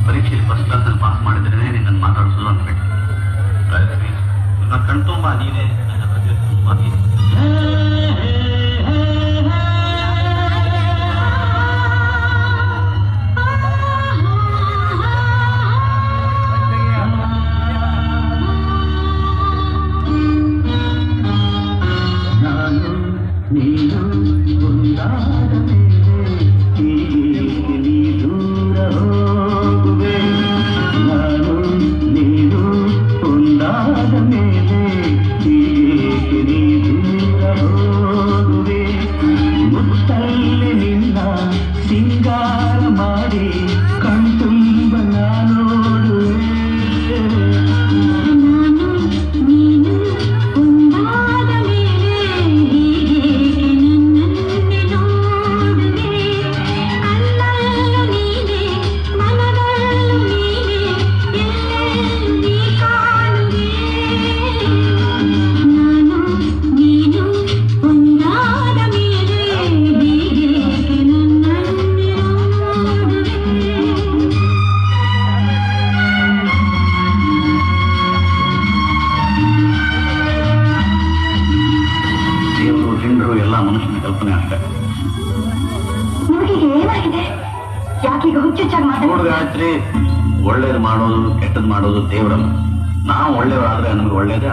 ಪರೀಕ್ಷೆಯಲ್ಲಿ ಫಸ್ಟ್ ಕ್ಲಾಸಲ್ಲಿ ಪಾಸ್ ಮಾಡಿದ್ರೆ ನಿನ್ನನ್ನು ಮಾತಾಡಿಸೋದು ಅಂದ್ಬಿಟ್ಟು ನನ್ನ ಕಣ್ತುಂಬ ನೀನೇ, ನನ್ನ ಹೃದಯ ತುಂಬ ನೀನೆ. ನೀನು ಒಂದಾದ ಮೇಲೆ ಹೀಗೆ ನೀ ದೂರ ಹೋಗುವೆ. ನಾನು ನೀನು ಒಂದಾದ ಮೇಲೆ ಹೀಗೆ ನೀ ದೂರ ಹೋಗುವೆ. ಮುತ್ತಲ್ಲಿ ನಿನ್ನ ಸಿಂಗಾರ ಮಾಡಿ ಕಣ್ತುಂಬ ನೋಡುವೆ. ಎಲ್ಲ ಮನುಷ್ಯನ ಕಲ್ಪನೆ ಅಷ್ಟೇ. ಏನಾಗಿದೆ? ಯಾಕೀಗ ಹುಚ್ಚುಚ್ಚಾಗಿ ಮಾತಾಡೋದು? ಗಾಯತ್ರಿ, ಒಳ್ಳೇದು ಮಾಡೋದು ಕೆಟ್ಟದ್ದು ಮಾಡೋದು ದೇವರಲ್ಲ. ನಾವು ಒಳ್ಳೆಯವರಾದ್ರೆ ನಮ್ಗೆ ಒಳ್ಳೇದೇ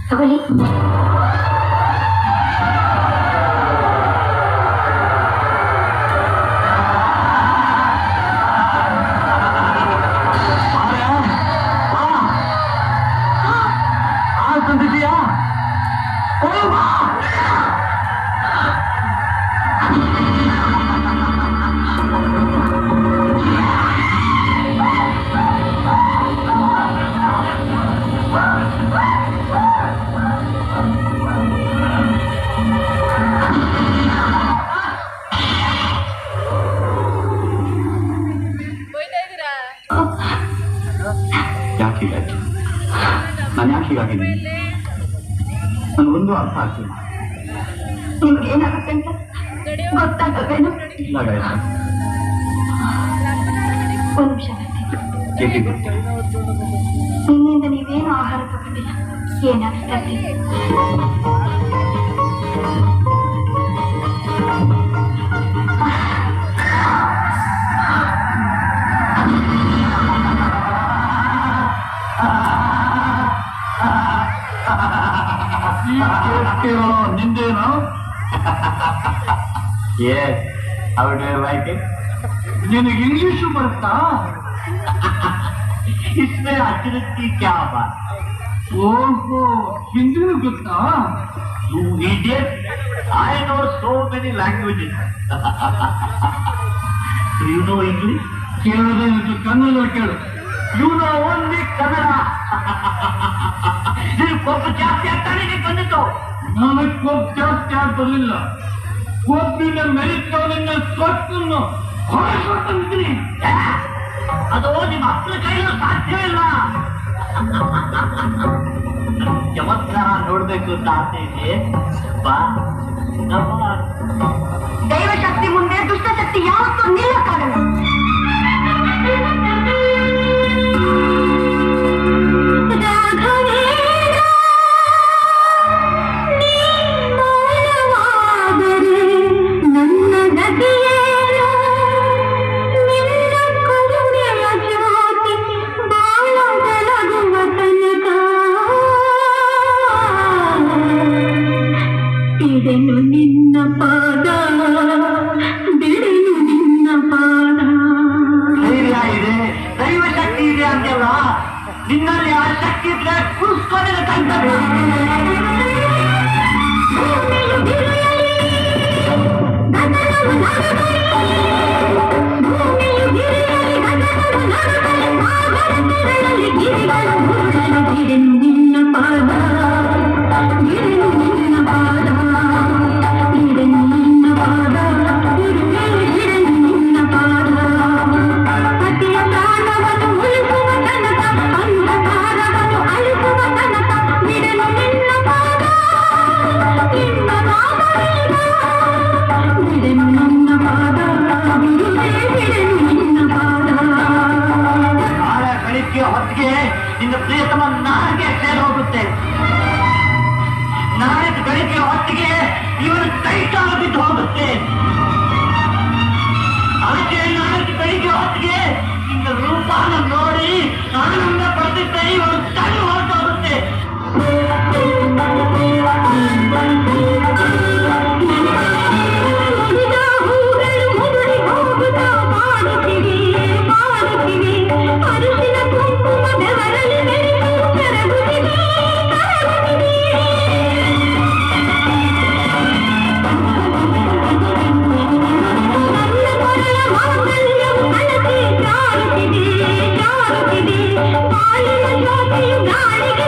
ತಗೊಳ್ಳಿ. ತಂದಿದ್ದೀಯಾ? ಯಾಕೆ ಹೀಗಾಯ್ತು? ನಾನು ಯಾಕೆ ಹೀಗಾಗಿದ್ದೀನಿ? ನನಗೊಂದು ಅರ್ಥ ಆಗ್ತಿಲ್ಲ. ನಿಮ್ಗೆ ಏನಾಗುತ್ತೆ ಅಂತ ಗೊತ್ತಾಗಲ್ವೇನು? ಇಲ್ಲ ಗಾಯತ್ರಿ, ಒಂದು ನಿಮಿಷ. ಏಕೆ ಗೊತ್ತಿಲ್ಲ? ನಿನ್ನಿಂದ ನೀವೇನು ಆಹಾರ ತಗೊಂಡಿಲ್ಲ. ಏನಾಗುತ್ತೆ? ನಿಂದೇನು? Yes, how do you like it? ನಿನಗೆ ಇಂಗ್ಲಿಷು ಬರುತ್ತಾ? इसमें अतिरिक्त की क्या बात? ಓಹೋ, ಹಿಂದಿನೂ ಗೊತ್ತಾ? You idiot! I know so many languages. Do you know English? ಕೇಳೋದೇ ಕನ್ನಡ ಕೇಳು. You know only Kannada. ನೀವು ಕೊಬ್ಬು ಜಾಸ್ತಿ ಆಗ್ತಾನೆ ಬಂದಿತ್ತು. ನನಗೆ ಕೊಬ್ಬು ಜಾಸ್ತಿ ಆಗ್ಬರ್ಲಿಲ್ಲ. ಕೊಬ್ಬಿನ ಮೆರಿಟೋನಿನ ಸ್ವತ್ತನ್ನು ಹೊರಗೆ ತಂದಿದ್ದೀನಿ. ಅದು ನಿಮ್ಮ ಅಪ್ಪನ ಕೈಯಲ್ಲೂ ಸಾಧ್ಯ ಇಲ್ಲ. ಚಮತ್ಕಾರ ನೋಡ್ಬೇಕು ಅಂತ ಆಸೆ ಇದೆ. ಬಾ ದೈವ ಶಕ್ತಿ ಮುಂದೆ ದುಷ್ಟಶಕ್ತಿ ಯಾವತ್ತೂ ನಿಲ್ಲಕ್ಕಾಗಲ್ಲ. ನಿನ್ನ ಪಾದ ಬಿಡೆನು ನಿನ್ನ ಪಾದ. ಧೈರ್ಯ ಇದೆ, ದೈವ ಶಕ್ತಿ ಇದೆ ಅಂತೆಲ್ಲ. ನಿನ್ನಲ್ಲಿ ಆ ಶಕ್ತಿ ಇದ್ರೆ ಕೂಸ್ಕೊಂಡೆ ತಂದ ನಿನ್ನ ಪಾದ ಬಿಡೆನು ನಿನ್ನ ಪಾದ ಬಿಡೆನು ನಿನ್ನ ಪಾದ ಬಿಡೆನು ನಿನ್ನ ಪಾದ. ಪತಿಯ ಪ್ರಾಣವನ್ನು ಉಳಿಸುವ ತನಕ ಅಂಧಕಾರವನ್ನು ಅಳಿಸುವ ತನಕ ಬಿಡೆನು ನಿನ್ನ ಪಾದ ನಿನ್ನ ಪಾದವೇಗ ಬಿಡೆನು ನಿನ್ನ ಪಾದ ಬಿಡುವೆ ಬಿಡೆನು ನಿನ್ನ ಪಾದ. ನಾಳೆ ಬೆಳಿಗ್ಗೆ ಹೊತ್ತಿಗೆ ನಿನ್ನ ಪ್ರಿಯತಮ ನಾಳೆಗೆ ಸೇರಿ ಹೋಗುತ್ತೆ. ನಾಳೆ ಬೆಳಿಗ್ಗೆ ಹೊತ್ತಿಗೆ ಇವನು ಕೈ ಕಾಲು ಬಿದ್ದು ಹೋಗುತ್ತೆ. ಅದಕ್ಕೆ ನಾಳೆ ಬೆಳಿಗ್ಗೆ ಹೊತ್ತಿಗೆ ನಿನ್ನ ರೂಪಾನ ನೋಡಿ ಆನಂದ ಪಡ್ತಿದ್ದೆ ಇವನು ತಲೆ ಹೊರಟೋಗುತ್ತೆ. ಅರಿಶಿನ ಕುಂಕುಮದ ವರಲಿ ಬೆರೆತು ಕರಗುತ್ತಿದೆ ನನ್ನ ಕೊರಳ ಮಾಂಗಲ್ಯವು ಕಳಚಿ ಜಾರುತ್ತಿದೆ ಜಾರುತ್ತಿದೆ. ಬಾಳಿನ ಜ್ಯೋತಿಯು ಗಾಳಿಗೆ